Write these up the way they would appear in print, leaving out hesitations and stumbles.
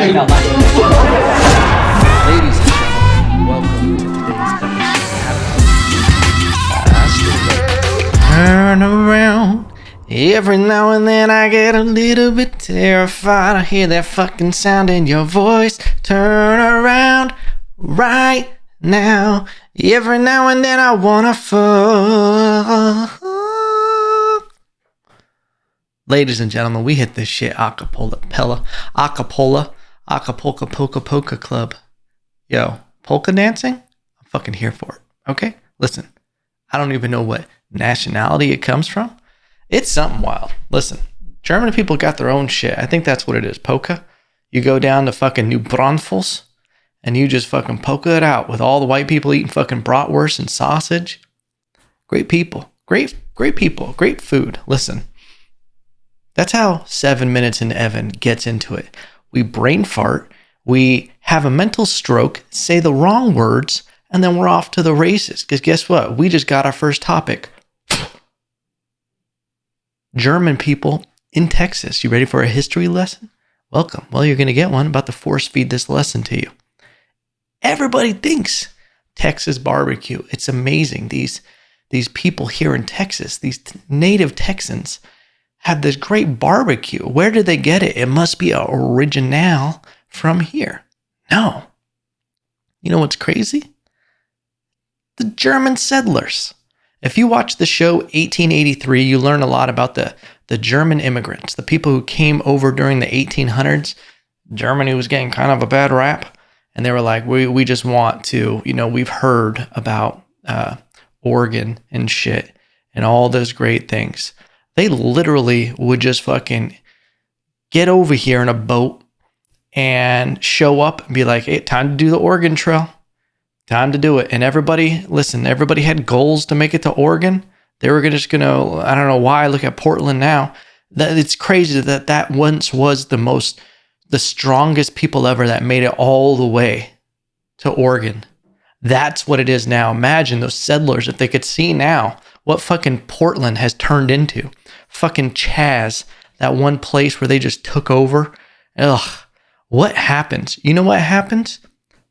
Say it out loud. Ladies and gentlemen, welcome to today's episode. Turn around. Every now and then I get a little bit terrified. I hear that fucking sound in your voice. Turn around right now. Every now and then I wanna fuck. Ladies and gentlemen, we hit this shit Acapulco Polka Club. Yo, polka dancing? I'm fucking here for it. Okay? Listen, I don't even know what nationality it comes from. It's something wild. Listen, German people got their own shit. I think that's what it is. Polka. You go down to fucking New Braunfels and you just fucking polka it out with all the white people eating fucking bratwurst and sausage. Great people. Great people. Great food. Listen. That's how 7 Minutes in Evan gets into it. We brain fart, we have a mental stroke, say the wrong words, and then we're off to the races. Because guess what? We just got our first topic. German people in Texas. You ready for a history lesson? Welcome. Well, you're going to get one. About to force feed this lesson to you. Everybody thinks Texas barbecue. It's amazing. These people here in Texas, these native Texans, have this great barbecue. Where did they get it? It must be an original from here. No. You know what's crazy? The German settlers. If you watch the show 1883, you learn a lot about the German immigrants, the people who came over during the 1800s. Germany was getting kind of a bad rap. And they were like, we just want to, we've heard about Oregon and shit and all those great things. They literally would just fucking get over here in a boat and show up and be like, hey, time to do the Oregon Trail. Time to do it. And everybody had goals to make it to Oregon. They were just going to, I don't know why, look at Portland now. It's crazy that once was the strongest people ever that made it all the way to Oregon. That's what it is now. Imagine those settlers, if they could see now what fucking Portland has turned into. Fucking Chaz, that one place where they just took over. Ugh. What happens? You know what happens?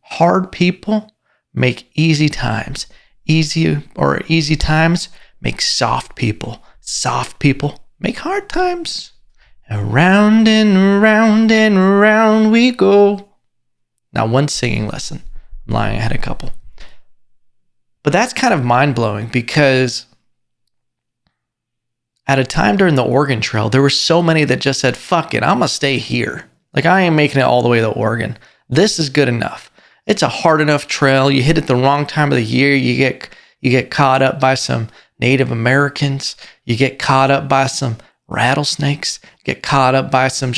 Hard people make easy times. Easy times make soft people. Soft people make hard times. Around and round and round we go. Now, one singing lesson. I'm lying, I had a couple. But that's kind of mind-blowing because at a time during the Oregon Trail, there were so many that just said, fuck it, I'm going to stay here. Like, I ain't making it all the way to Oregon. This is good enough. It's a hard enough trail. You hit it the wrong time of the year. You get caught up by some Native Americans. You get caught up by some rattlesnakes. Get caught up by some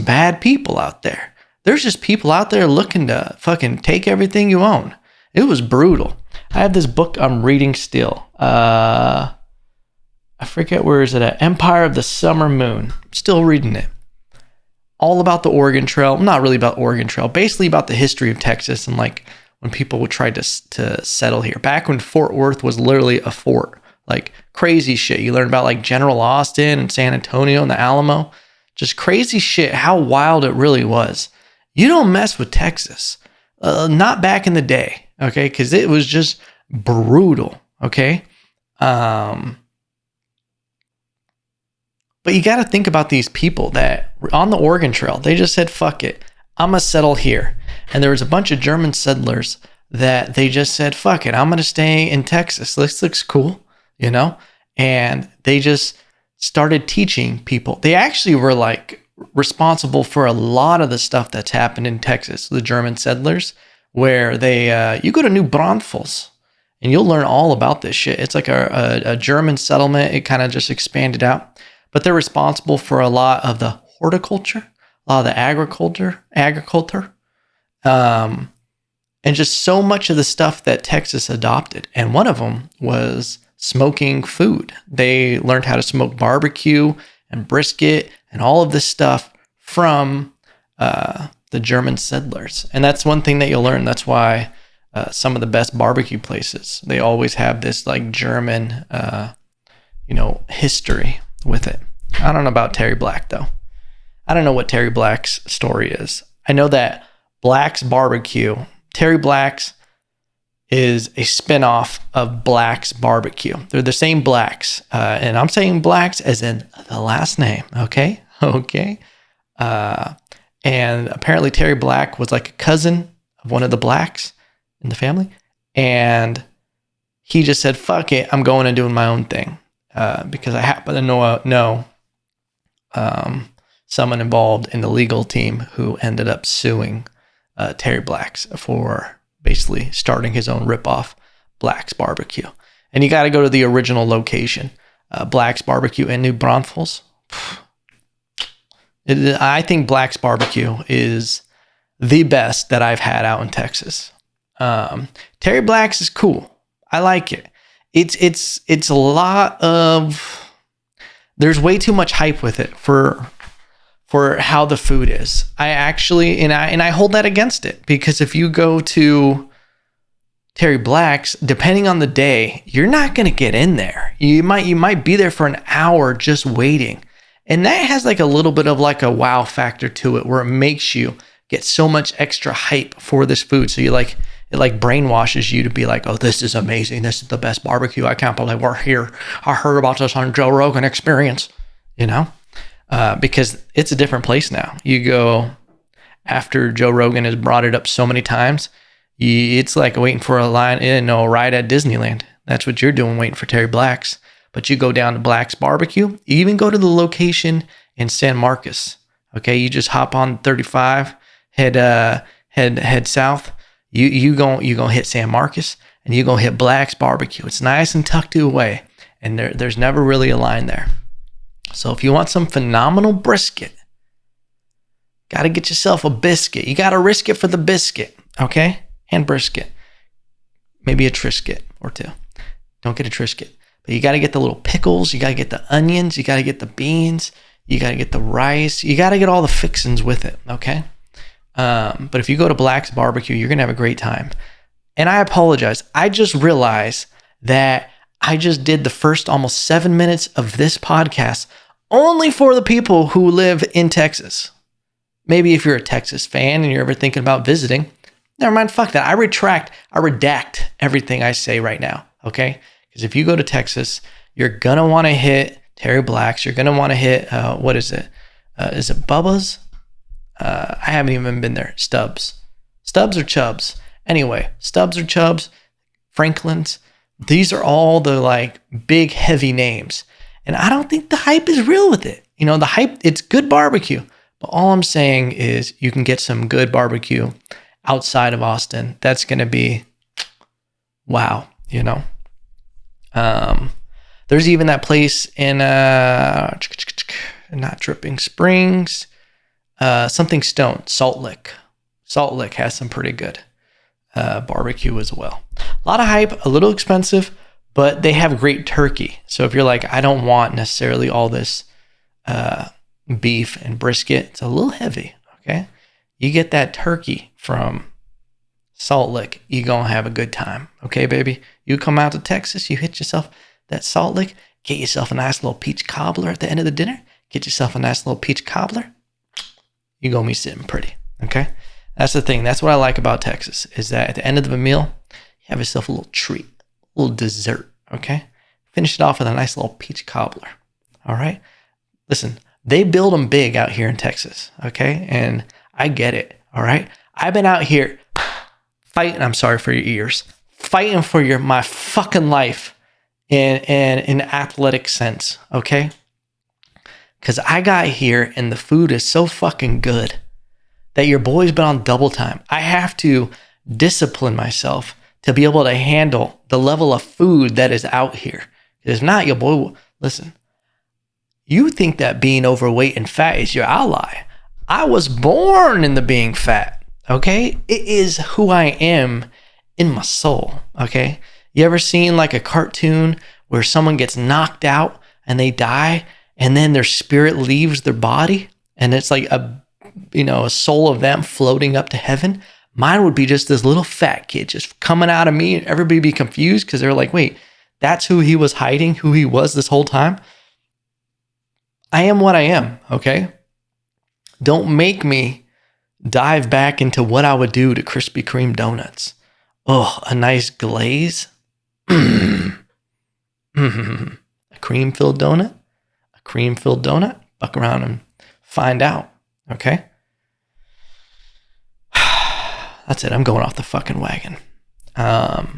bad people out there. There's just people out there looking to fucking take everything you own. It was brutal. I have this book I'm reading still. I forget where is it at. Empire of the Summer Moon. Still reading it. All about the Oregon Trail. Not really about Oregon Trail. Basically about the history of Texas and like when people would try to settle here. Back when Fort Worth was literally a fort. Like crazy shit. You learn about like General Austin and San Antonio and the Alamo. Just crazy shit. How wild it really was. You don't mess with Texas. Not back in the day. Okay. Because it was just brutal. Okay. But you got to think about these people that on the Oregon Trail, they just said, fuck it, I'm going to settle here. And there was a bunch of German settlers that they just said, fuck it, I'm going to stay in Texas. This looks cool, And they just started teaching people. They actually were like responsible for a lot of the stuff that's happened in Texas, the German settlers, where you go to New Braunfels and you'll learn all about this shit. It's like a German settlement. It kind of just expanded out. But they're responsible for a lot of the horticulture, a lot of the agriculture, and just so much of the stuff that Texas adopted. And one of them was smoking food. They learned how to smoke barbecue and brisket and all of this stuff from the German settlers. And that's one thing that you'll learn. That's why some of the best barbecue places, they always have this like German, history with it. I don't know about Terry Black though. I don't know what Terry Black's story is. I know that Black's Barbecue, Terry Black's is a spinoff of Black's Barbecue. They're the same Blacks. And I'm saying Blacks as in the last name. Okay. Okay. And apparently Terry Black was like a cousin of one of the Blacks in the family. And he just said, fuck it, I'm going and doing my own thing. Because I happen to know someone involved in the legal team who ended up suing Terry Black's for basically starting his own ripoff, Black's Barbecue. And you got to go to the original location, Black's Barbecue in New Braunfels. I think Black's Barbecue is the best that I've had out in Texas. Terry Black's is cool. I like it. It's a lot of, there's way too much hype with it for how the food is. I actually, and I hold that against it, because if you go to Terry Black's, depending on the day, you're not going to get in there. You might be there for an hour just waiting. And that has like a little bit of like a wow factor to it, where it makes you get so much extra hype for this food. So it brainwashes you to be like, oh, this is amazing. This is the best barbecue. I can't believe we're here. I heard about this on Joe Rogan Experience, because it's a different place now. You go after Joe Rogan has brought it up so many times, it's like waiting for a ride at Disneyland. That's what you're doing, waiting for Terry Black's. But you go down to Black's Barbecue, you even go to the location in San Marcos. Okay, you just hop on 35, head south. You gonna hit San Marcos, and you gonna hit Black's Barbecue. It's nice and tucked away, and there's never really a line there. So if you want some phenomenal brisket, got to get yourself a biscuit. You got to risk it for the biscuit, okay? And brisket. Maybe a Trisket or two. Don't get a Trisket. But you got to get the little pickles. You got to get the onions. You got to get the beans. You got to get the rice. You got to get all the fixings with it, okay? But if you go to Black's Barbecue, you're going to have a great time. And I apologize. I just realized that I just did the first almost 7 minutes of this podcast only for the people who live in Texas. Maybe if you're a Texas fan and you're ever thinking about visiting, never mind, fuck that. I redact everything I say right now, okay? Because if you go to Texas, you're going to want to hit Terry Black's. You're going to want to hit, what is it? Is it Bubba's? I haven't even been there. Stubbs or Chubbs? Anyway, Stubbs or Chubbs, Franklin's. These are all the like big, heavy names. And I don't think the hype is real with it. The hype, it's good barbecue. But all I'm saying is you can get some good barbecue outside of Austin. That's going to be wow, There's even that place in, not Dripping Springs, something Stone, Salt Lick. Salt Lick has some pretty good barbecue as well. A lot of hype, a little expensive, but they have great turkey. So if you're like, I don't want necessarily all this beef and brisket, it's a little heavy, okay? You get that turkey from Salt Lick, you're going to have a good time, okay, baby? You come out to Texas, you hit yourself that Salt Lick, get yourself a nice little peach cobbler at the end of the dinner, get yourself a nice little peach cobbler, you're going to be sitting pretty, okay? That's the thing. That's what I like about Texas, is that at the end of the meal, you have yourself a little treat, a little dessert, okay? Finish it off with a nice little peach cobbler, all right? Listen, they build them big out here in Texas, okay? And I get it, all right? I've been out here fighting, I'm sorry for your ears, fighting for my fucking life in athletic sense, okay? Because I got here and the food is so fucking good that your boy's been on double time. I have to discipline myself to be able to handle the level of food that is out here. If not, your boy will, listen, you think that being overweight and fat is your ally. I was born into being fat, okay? It is who I am in my soul, okay? You ever seen like a cartoon where someone gets knocked out and they die and then their spirit leaves their body and it's like a soul of them floating up to heaven? Mine would be just this little fat kid just coming out of me and everybody be confused because they're like, wait, that's who he was hiding, who he was this whole time? I am what I am, okay? Don't make me dive back into what I would do to Krispy Kreme donuts. Oh, a nice glaze. A cream-filled donut. A cream-filled donut. Fuck around and find out. Okay? That's it. I'm going off the fucking wagon. But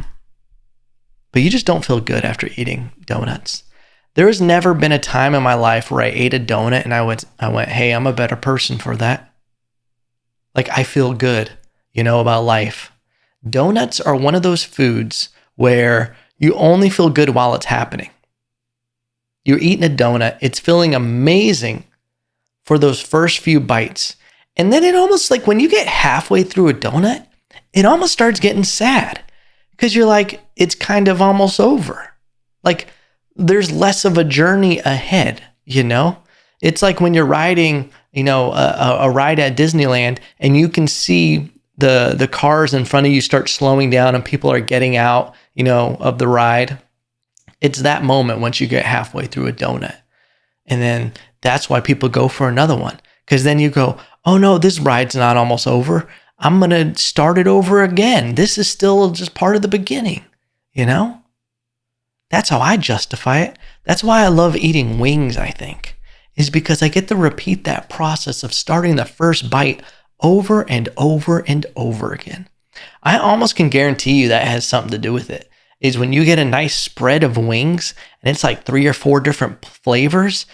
you just don't feel good after eating donuts. There has never been a time in my life where I ate a donut and I went, hey, I'm a better person for that. Like, I feel good, about life. Donuts are one of those foods where you only feel good while it's happening. You're eating a donut. It's feeling amazing for those first few bites. And then it almost like when you get halfway through a donut, it almost starts getting sad because you're like, it's kind of almost over. Like, there's less of a journey ahead, It's like when you're riding, a ride at Disneyland and you can see the cars in front of you start slowing down and people are getting out, of the ride. It's that moment once you get halfway through a donut. And then that's why people go for another one. Because then you go, oh no, this ride's not almost over. I'm going to start it over again. This is still just part of the beginning, That's how I justify it. That's why I love eating wings, I think, is because I get to repeat that process of starting the first bite over and over and over again. I almost can guarantee you that has something to do with it, is when you get a nice spread of wings and it's like 3 or 4 different flavors,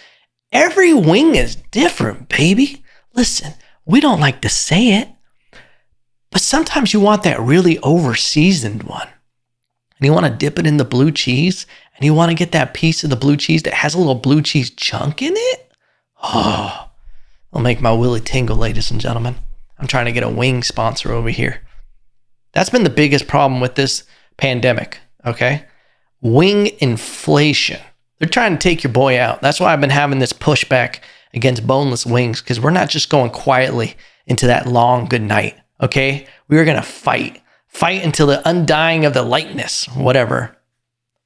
every wing is different, baby. Listen, we don't like to say it, but sometimes you want that really over-seasoned one. And you want to dip it in the blue cheese, and you want to get that piece of the blue cheese that has a little blue cheese chunk in it. Oh, it'll make my willy tingle, ladies and gentlemen. I'm trying to get a wing sponsor over here. That's been the biggest problem with this pandemic, okay? Wing inflation. They're trying to take your boy out. That's why I've been having this pushback against boneless wings, because we're not just going quietly into that long good night, okay? We are going to fight until the undying of the lightness, whatever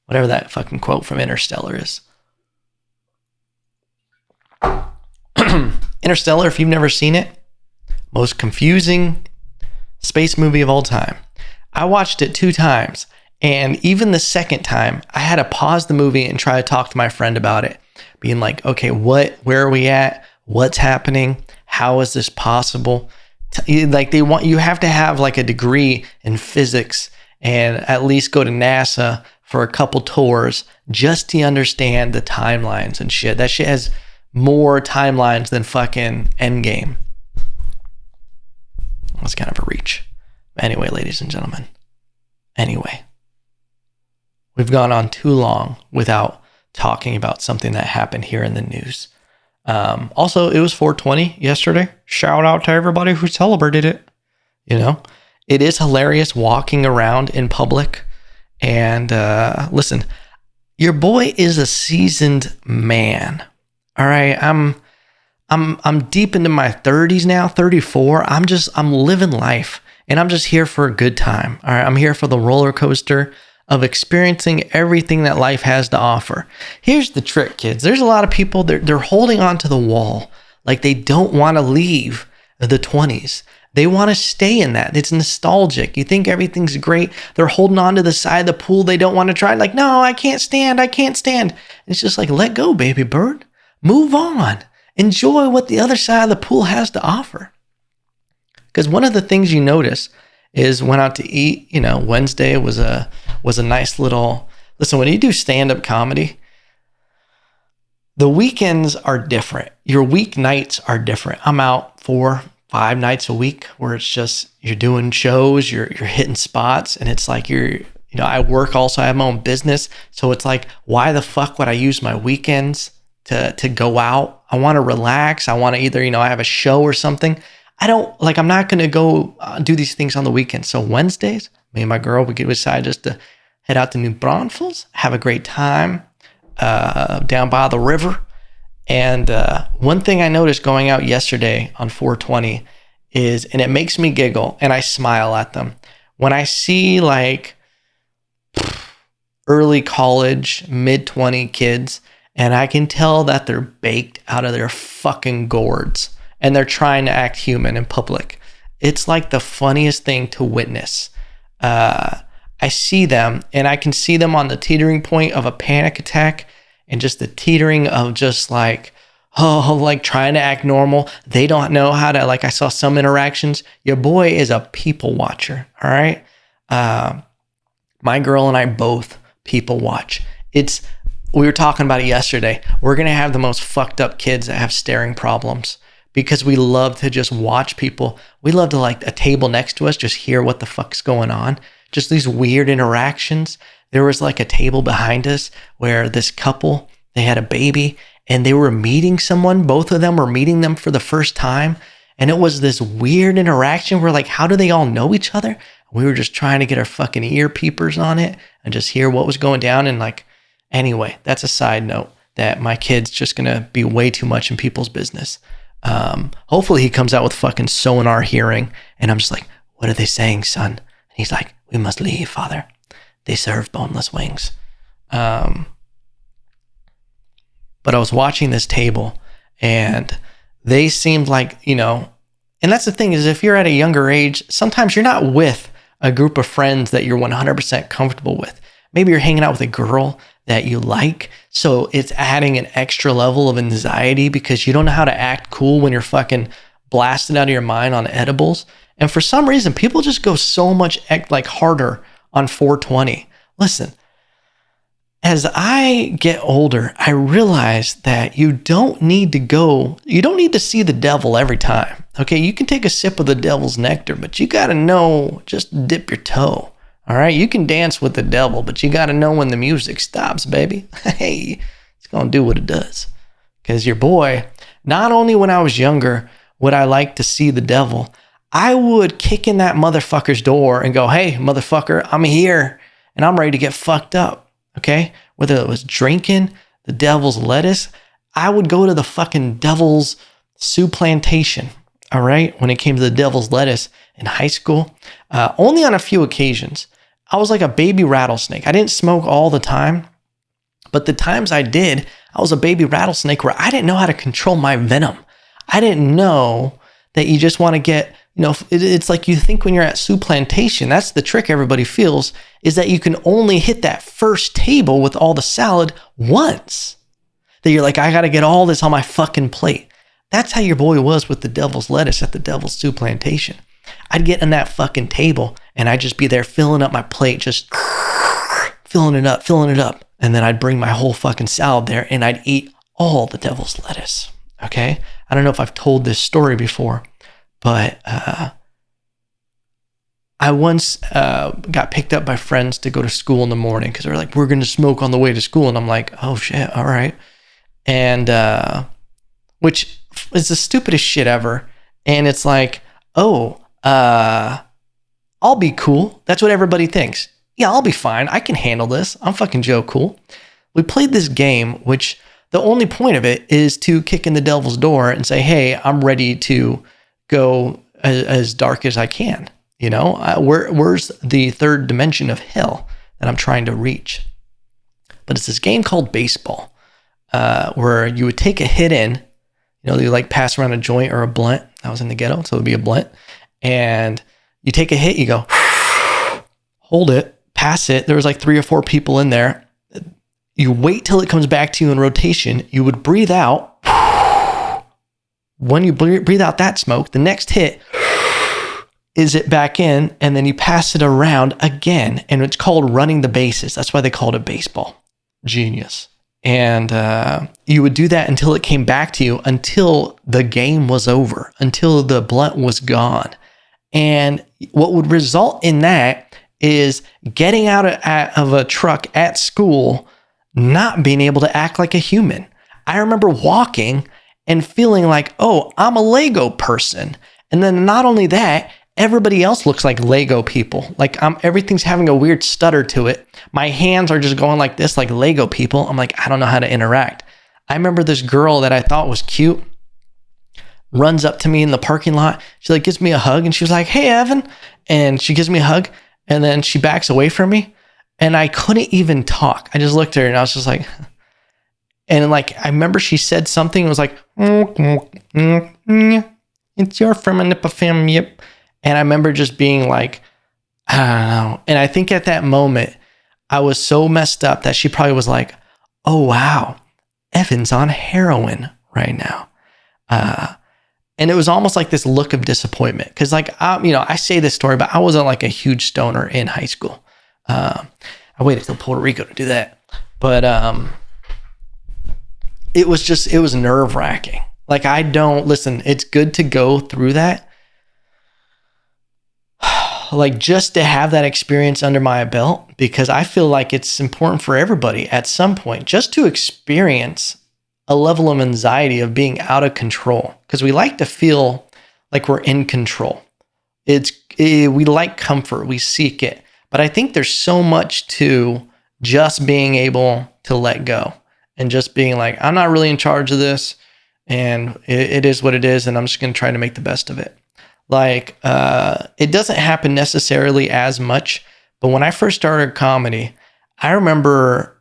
that fucking quote from Interstellar is. Interstellar, if you've never seen it, most confusing space movie of all time. I watched it 2 times, and even the second time, I had to pause the movie and try to talk to my friend about it, being like, okay, where are we at? What's happening? How is this possible? Like, you have to have like a degree in physics and at least go to NASA for a couple tours just to understand the timelines and shit. That shit has more timelines than fucking Endgame. That's kind of a reach. Anyway, ladies and gentlemen. Anyway, we've gone on too long without talking about something that happened here in the news. Also, it was 420 yesterday. Shout out to everybody who celebrated it. It is hilarious walking around in public. And listen, your boy is a seasoned man. All right, I'm deep into my 30s now, 34. I'm living life, and I'm just here for a good time. All right, I'm here for the roller coaster of experiencing everything that life has to offer. Here's the trick, kids. There's a lot of people, they're holding on to the wall like they don't want to leave the 20s. They want to stay in that. It's nostalgic. You think everything's great. They're holding on to the side of the pool they don't want to try. Like, no, I can't stand. It's just like, let go, baby bird. Move on. Enjoy what the other side of the pool has to offer. Because one of the things you notice is went out to eat, Wednesday was a nice little, listen, when you do stand-up comedy, the weekends are different. Your weeknights are different. I'm out 4-5 nights a week where it's just, you're doing shows, you're hitting spots, and it's like I work also, I have my own business. So it's like, why the fuck would I use my weekends to go out? I want to relax. I want to either, I have a show or something. I'm not going to go do these things on the weekends. So Wednesdays, me and my girl, we decide just to head out to New Braunfels, have a great time down by the river. And one thing I noticed going out yesterday on 420 is, and it makes me giggle and I smile at them, when I see like early college, mid-20 kids, and I can tell that they're baked out of their fucking gourds. and they're trying to act human in public. It's like the funniest thing to witness. I see them, and I can see them on the teetering point of a panic attack, and just the teetering of just like, oh, like trying to act normal. They don't know how to, like I saw some interactions. Your boy is a people watcher, all right? My girl and I both people watch. We were talking about it yesterday. We're going to have the most fucked up kids that have staring problems because we love to just watch people. We love to, like, a table next to us, just hear what the fuck's going on. Just these weird interactions. There was like a table behind us where this couple, they had a baby and they were meeting someone. Both of them were meeting them for the first time. And it was this weird interaction where, like, how do they all know each other? We were just trying to get our fucking ear peepers on it and just hear what was going down. And, like, anyway, that's a side note that my kid's just going to be way too much in people's business. Hopefully he comes out with fucking sonar hearing. And I'm just like, what are they saying, son? And he's like, we must leave, father. They serve boneless wings. But I was watching this table and they seemed like, you know, and that's the thing is if you're at a younger age, sometimes you're not with a group of friends that you're 100% comfortable with. Maybe you're hanging out with a girl that you like. So it's adding an extra level of anxiety because you don't know how to act cool when you're fucking blasted out of your mind on edibles. And for some reason, people just go so much like harder on 420. Listen, as I get older, I realize that you don't need to see the devil every time. Okay, you can take a sip of the devil's nectar, but you got to know, just dip your toe. All right, you can dance with the devil, but you got to know when the music stops, baby. Hey, it's going to do what it does. Because your boy, not only when I was younger would I like to see the devil, I would kick in that motherfucker's door and go, hey, motherfucker, I'm here and I'm ready to get fucked up. Okay? Whether it was drinking the devil's lettuce, I would go to the fucking devil's Souplantation. All right? When it came to the devil's lettuce in high school, only on a few occasions. I was like a baby rattlesnake. I didn't smoke all the time, but the times I did, I was a baby rattlesnake where I didn't know how to control my venom. I didn't know that you just want to get, you know, it's like you think when you're at Souplantation, that's the trick everybody feels, is that you can only hit that first table with all the salad once. That you're like, I got to get all this on my fucking plate. That's how your boy was with the devil's lettuce at the devil's Souplantation. I'd get on that fucking table and I'd just be there filling up my plate, just filling it up. And then I'd bring my whole fucking salad there and I'd eat all the devil's lettuce. Okay? I don't know if I've told this story before, but I once got picked up by friends to go to school in the morning because they were like, we're going to smoke on the way to school. And I'm like, oh shit, all right. And which is the stupidest shit ever. And it's like, oh, I'll be cool. That's what everybody thinks. Yeah, I'll be fine. I can handle this. I'm fucking Joe Cool. We played this game, which the only point of it is to kick in the devil's door and say, hey, I'm ready to go as dark as I can. You know, where's the third dimension of hell that I'm trying to reach? But it's this game called baseball, where you would take a hit in, you know, you like pass around a joint or a blunt. I was in the ghetto, so it would be a blunt. And you take a hit, you go, hold it, pass it. There was like 3 or 4 people in there. You wait till it comes back to you in rotation. You would breathe out. When you breathe out that smoke, the next hit is it back in, and then you pass it around again. And it's called running the bases. That's why they called it baseball. Genius. And you would do that until it came back to you, until the game was over, until the blunt was gone. And what would result in that is getting out of a truck at school, not being able to act like a human. I remember walking and feeling like, oh, I'm a Lego person. And then not only that, everybody else looks like Lego people. Like everything's having a weird stutter to it. My hands are just going like this, like Lego people. I'm like, I don't know how to interact. I remember this girl that I thought was cute runs up to me in the parking lot. She like gives me a hug and she was like, hey, Evan. And she gives me a hug and then she backs away from me. And I couldn't even talk. I just looked at her and I was just like, and like, I remember she said something. It was like, It's your fem. Yep. And I remember just being like, I don't know. And I think at that moment, I was so messed up that she probably was like, oh, wow, Evan's on heroin right now. And it was almost like this look of disappointment. Because I say this story, but I wasn't like a huge stoner in high school. I waited till Puerto Rico to do that. But it was nerve wracking. Like, listen, it's good to go through that. Like, just to have that experience under my belt, because I feel like it's important for everybody at some point just to experience a level of anxiety of being out of control, because we like to feel like we're in control. We like comfort, we seek it, but I think there's so much to just being able to let go and just being like, I'm not really in charge of this, and it is what it is, and I'm just going to try to make the best of it. Like, it doesn't happen necessarily as much, but when I first started comedy, I remember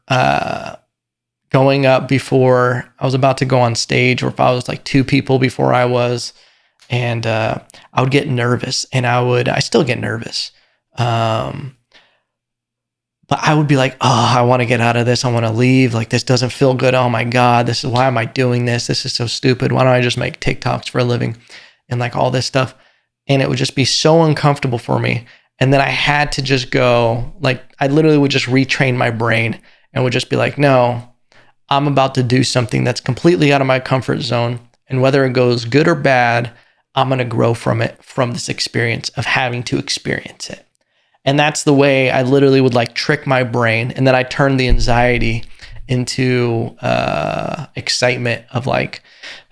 going up before I was about to go on stage, or if I was like two people before I was, and I would get nervous, and I still get nervous. But I would be like, oh, I want to get out of this. I want to leave. Like, this doesn't feel good. Oh my God, why am I doing this? This is so stupid. Why don't I just make TikToks for a living? And like all this stuff. And it would just be so uncomfortable for me. And then I had to just go, like, I literally would just retrain my brain and would just be like, no, I'm about to do something that's completely out of my comfort zone. And whether it goes good or bad, I'm going to grow from it, from this experience of having to experience it. And that's the way I literally would like trick my brain. And then I turned the anxiety into excitement of like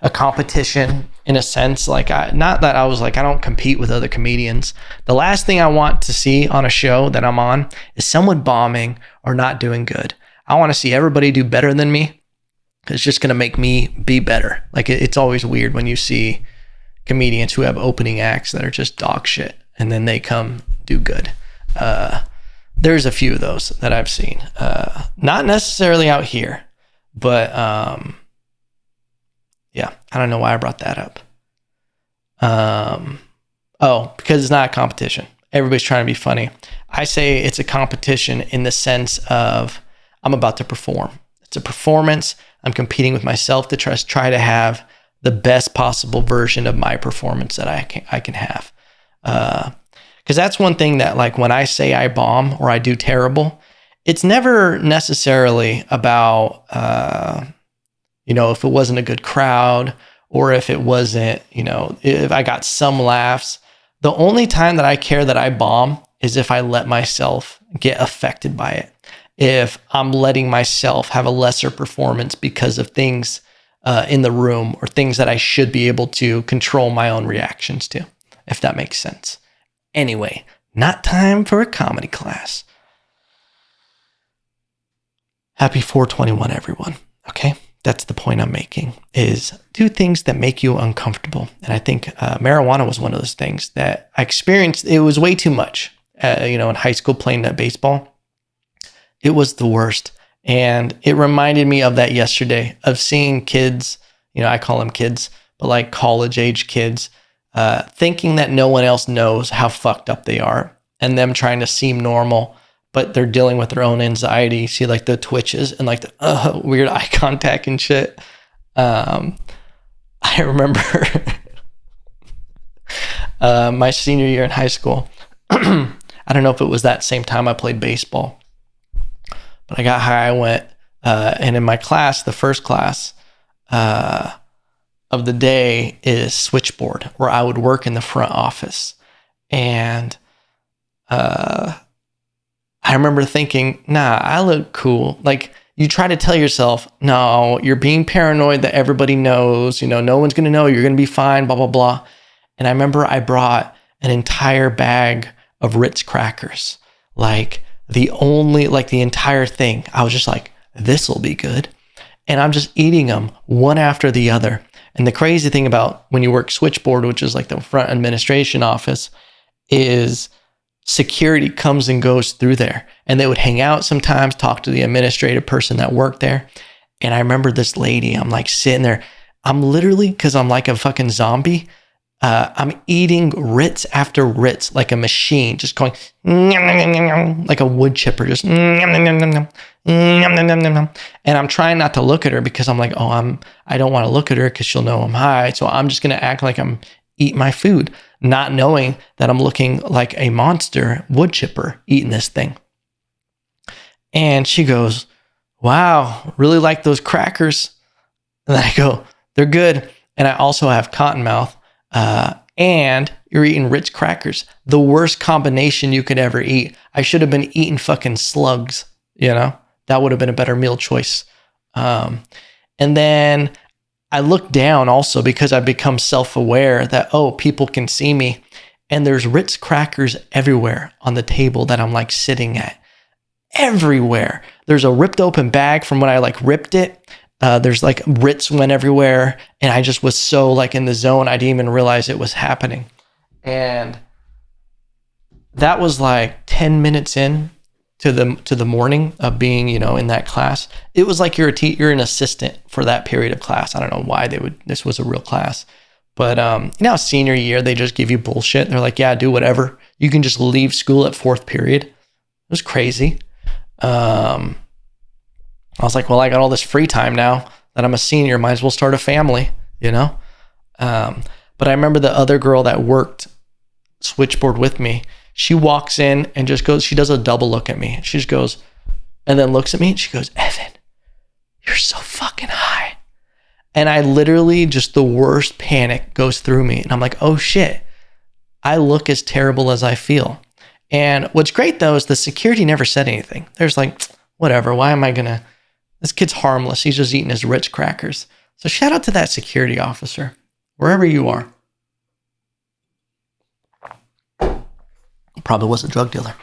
a competition, in a sense. Like, not that I was like, I don't compete with other comedians. The last thing I want to see on a show that I'm on is someone bombing or not doing good. I want to see everybody do better than me. It's just going to make me be better. Like, it's always weird when you see comedians who have opening acts that are just dog shit and then they come do good. There's a few of those that I've seen. Not necessarily out here, but yeah, I don't know why I brought that up. Because it's not a competition. Everybody's trying to be funny. I say it's a competition in the sense of I'm about to perform. It's a performance. I'm competing with myself to try to have the best possible version of my performance that I can have. Because that's one thing that, like, when I say I bomb or I do terrible, it's never necessarily about, if it wasn't a good crowd or if it wasn't, if I got some laughs. The only time that I care that I bomb is if I let myself get affected by it. If I'm letting myself have a lesser performance because of things in the room or things that I should be able to control my own reactions to, if that makes sense. Anyway, not time for a comedy class. Happy 421, everyone. Okay? That's the point I'm making, is do things that make you uncomfortable. And I think marijuana was one of those things that I experienced. It was way too much, in high school playing that baseball. It was the worst. And it reminded me of that yesterday, of seeing kids, I call them kids, but like college age kids, thinking that no one else knows how fucked up they are, and them trying to seem normal, but they're dealing with their own anxiety. See, like the twitches and like the weird eye contact and shit. I remember my senior year in high school. I don't know if it was that same time I played baseball, but I got high. I went, and in my class, the first class of the day is switchboard, where I would work in the front office. And I remember thinking, nah, I look cool. Like, you try to tell yourself, no, you're being paranoid that everybody knows, no one's going to know, you're going to be fine, blah, blah, blah. And I remember I brought an entire bag of Ritz crackers, like the entire thing. I was just like, this will be good. And I'm just eating them one after the other. And the crazy thing about when you work switchboard, which is like the front administration office, is security comes and goes through there. And they would hang out sometimes, talk to the administrative person that worked there. And I remember this lady, I'm like sitting there. I'm literally, because I'm like a fucking zombie, I'm eating Ritz after Ritz like a machine, just going like a wood chipper, just and I'm trying not to look at her because I'm like, I don't want to look at her because she'll know I'm high, so I'm just gonna act like I'm eating my food, not knowing that I'm looking like a monster wood chipper eating this thing. And she goes, "Wow, really like those crackers." And I go, "They're good." And I also have cotton mouth. And you're eating Ritz crackers. The worst combination you could ever eat. I should have been eating fucking slugs, That would have been a better meal choice. And then I look down also because I've become self-aware that, people can see me. And there's Ritz crackers everywhere on the table that I'm like sitting at. Everywhere. There's a ripped open bag from when I like ripped it. There's like Ritz went everywhere, and I just was so like in the zone, I didn't even realize it was happening. And that was like 10 minutes in to the morning of being, in that class. It was like you're an assistant for that period of class. I don't know why this was a real class, but senior year, they just give you bullshit. They're like, yeah, do whatever. You can just leave school at fourth period. It was crazy. I was like, well, I got all this free time now that I'm a senior, might as well start a family, But I remember the other girl that worked switchboard with me, she walks in and just goes, she does a double look at me. She just goes, and then looks at me and she goes, "Evan, you're so fucking high." And I literally just the worst panic goes through me. And I'm like, oh shit, I look as terrible as I feel. And what's great though, is the security never said anything. There's like, whatever, why am I gonna, this kid's harmless. He's just eating his Ritz crackers. So shout out to that security officer, wherever you are. Probably was a drug dealer.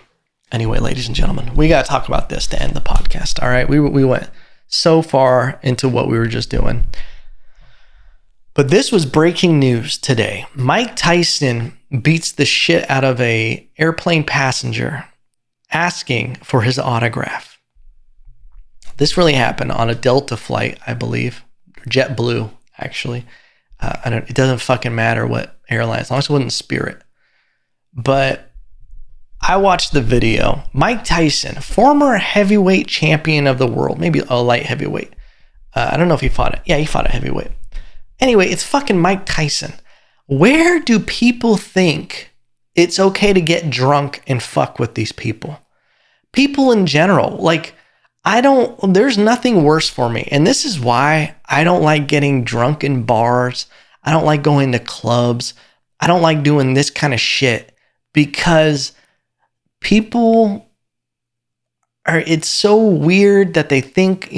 Anyway, ladies and gentlemen, we got to talk about this to end the podcast. All right. We went so far into what we were just doing. But this was breaking news today. Mike Tyson beats the shit out of a airplane passenger asking for his autograph. This really happened on a Delta flight, I believe. JetBlue, actually. It doesn't fucking matter what airline, as long as it wasn't Spirit. But I watched the video. Mike Tyson, former heavyweight champion of the world, maybe a light heavyweight. I don't know if he fought it. Yeah, he fought a heavyweight. Anyway, it's fucking Mike Tyson. Where do people think it's okay to get drunk and fuck with these people? People in general, like, there's nothing worse for me. And this is why I don't like getting drunk in bars. I don't like going to clubs. I don't like doing this kind of shit because it's so weird that they think,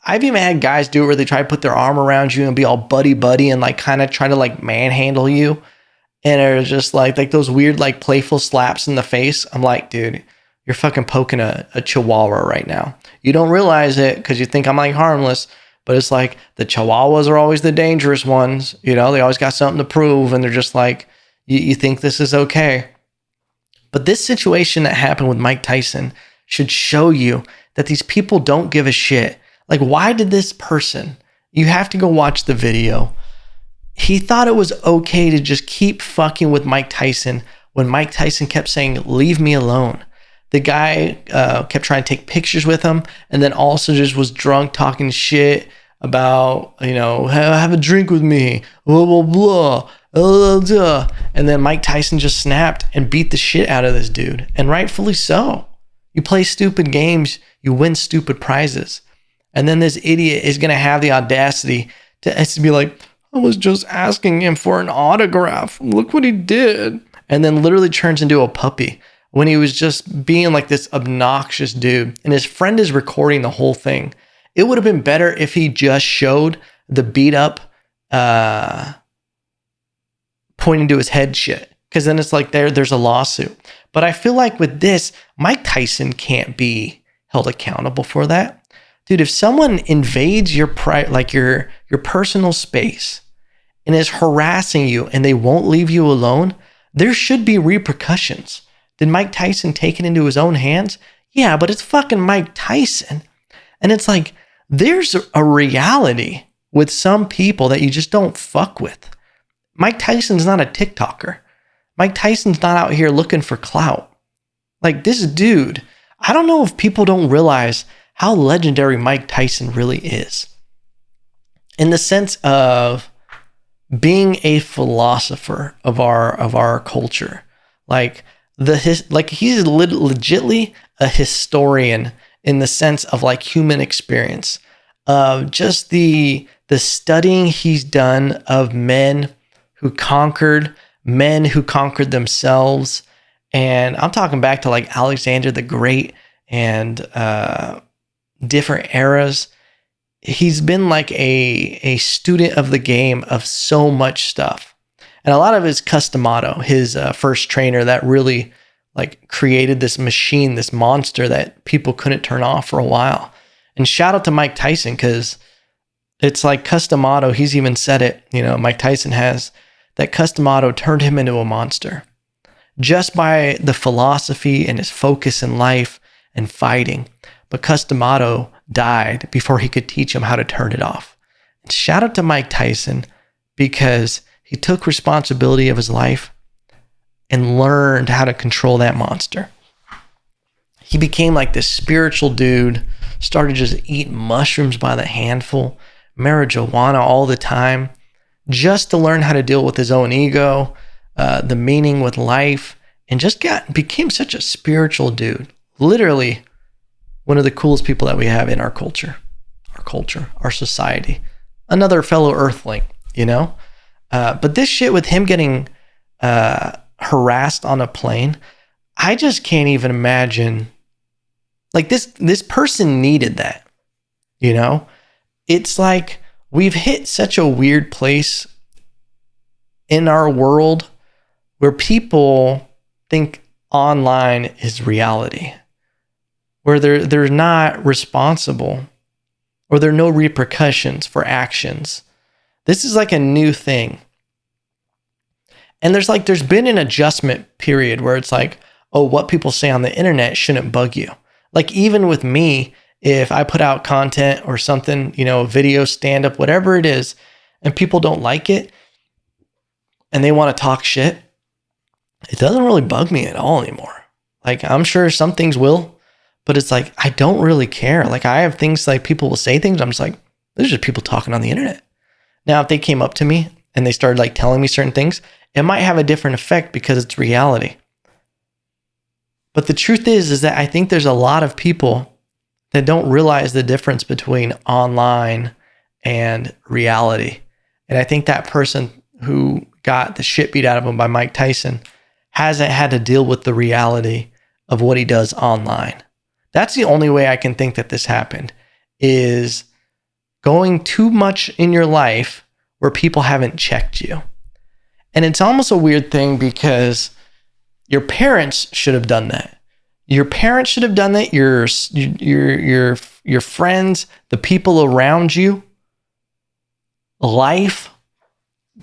I've even had guys do it where they try to put their arm around you and be all buddy and like kind of try to like manhandle you. And it's just like those weird, like playful slaps in the face. I'm like, dude, you're fucking poking a chihuahua right now. You don't realize it because you think I'm like harmless, but it's like the chihuahuas are always the dangerous ones. They always got something to prove. And they're just like, you think this is okay. But this situation that happened with Mike Tyson should show you that these people don't give a shit. Like, why did this person, you have to go watch the video. He thought it was okay to just keep fucking with Mike Tyson when Mike Tyson kept saying, "Leave me alone." The guy kept trying to take pictures with him and then also just was drunk talking shit about, have a drink with me, blah, blah, blah, blah, blah. And then Mike Tyson just snapped and beat the shit out of this dude. And rightfully so. You play stupid games, you win stupid prizes. And then this idiot is going to have the audacity to be like, "I was just asking him for an autograph. Look what he did." And then literally turns into a puppy when he was just being like this obnoxious dude. And his friend is recording the whole thing. It would have been better if he just showed the beat up pointing to his head shit. Because then it's like there's a lawsuit. But I feel like with this, Mike Tyson can't be held accountable for that. Dude, if someone invades your your personal space and is harassing you and they won't leave you alone, there should be repercussions. Did Mike Tyson take it into his own hands? Yeah, but it's fucking Mike Tyson. And it's like, there's a reality with some people that you just don't fuck with. Mike Tyson's not a TikToker. Mike Tyson's not out here looking for clout. Like, this dude, I don't know if people don't realize how legendary Mike Tyson really is. In the sense of being a philosopher of our culture. Like, he's legitly a historian in the sense of like human experience. Just the studying he's done of men who conquered themselves. And I'm talking back to like Alexander the Great and different eras. He's been like a student of the game of so much stuff. And a lot of his Customato, his first trainer that really like created this machine, this monster that people couldn't turn off for a while. And shout out to Mike Tyson, because it's like Customato, he's even said it, Mike Tyson has, that Customato turned him into a monster just by the philosophy and his focus in life and fighting. But Customato died before he could teach him how to turn it off. And shout out to Mike Tyson, because he took responsibility of his life and learned how to control that monster. He became like this spiritual dude, started just eating mushrooms by the handful, marijuana all the time, just to learn how to deal with his own ego, the meaning with life, and just became such a spiritual dude. Literally one of the coolest people that we have in our culture, our society. Another fellow earthling, But this shit with him getting harassed on a plane, I just can't even imagine. Like, this person needed that, It's like we've hit such a weird place in our world where people think online is reality, where they're not responsible, or there are no repercussions for actions. This is like a new thing. And there's been an adjustment period where it's like, oh, what people say on the internet shouldn't bug you. Like, even with me, if I put out content or something, video, stand-up, whatever it is, and people don't like it, and they want to talk shit, it doesn't really bug me at all anymore. Like, I'm sure some things will, but it's like, I don't really care. Like, I have things like people will say things, I'm just like, these are just people talking on the internet. Now, if they came up to me and they started like telling me certain things, it might have a different effect because it's reality. But the truth is that I think there's a lot of people that don't realize the difference between online and reality. And I think that person who got the shit beat out of him by Mike Tyson hasn't had to deal with the reality of what he does online. That's the only way I can think that this happened, is going too much in your life where people haven't checked you. And it's almost a weird thing because your parents should have done that. Your parents should have done that. Your friends, the people around you, life.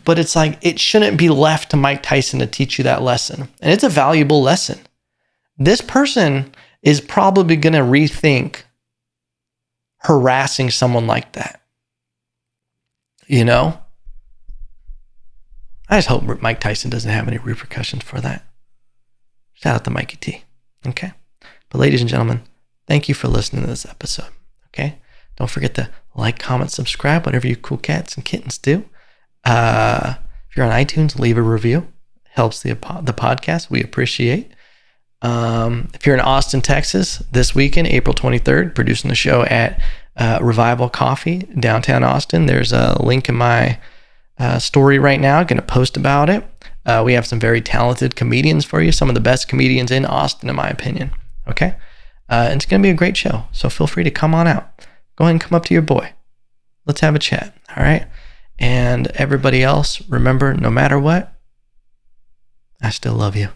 But it's like, it shouldn't be left to Mike Tyson to teach you that lesson. And it's a valuable lesson. This person is probably going to rethink harassing someone like that. I just hope Mike Tyson doesn't have any repercussions for that. Shout out to Mikey T. Okay? But ladies and gentlemen, thank you for listening to this episode. Okay? Don't forget to like, comment, subscribe, whatever you cool cats and kittens do. If you're on iTunes, leave a review. Helps the podcast. We appreciate. If you're in Austin, Texas, this weekend, April 23rd, producing the show at Revival Coffee, downtown Austin. There's a link in my story right now. Going to post about it. We have some very talented comedians for you. Some of the best comedians in Austin, in my opinion. Okay? And it's going to be a great show. So feel free to come on out. Go ahead and come up to your boy. Let's have a chat. All right? And everybody else, remember, no matter what, I still love you.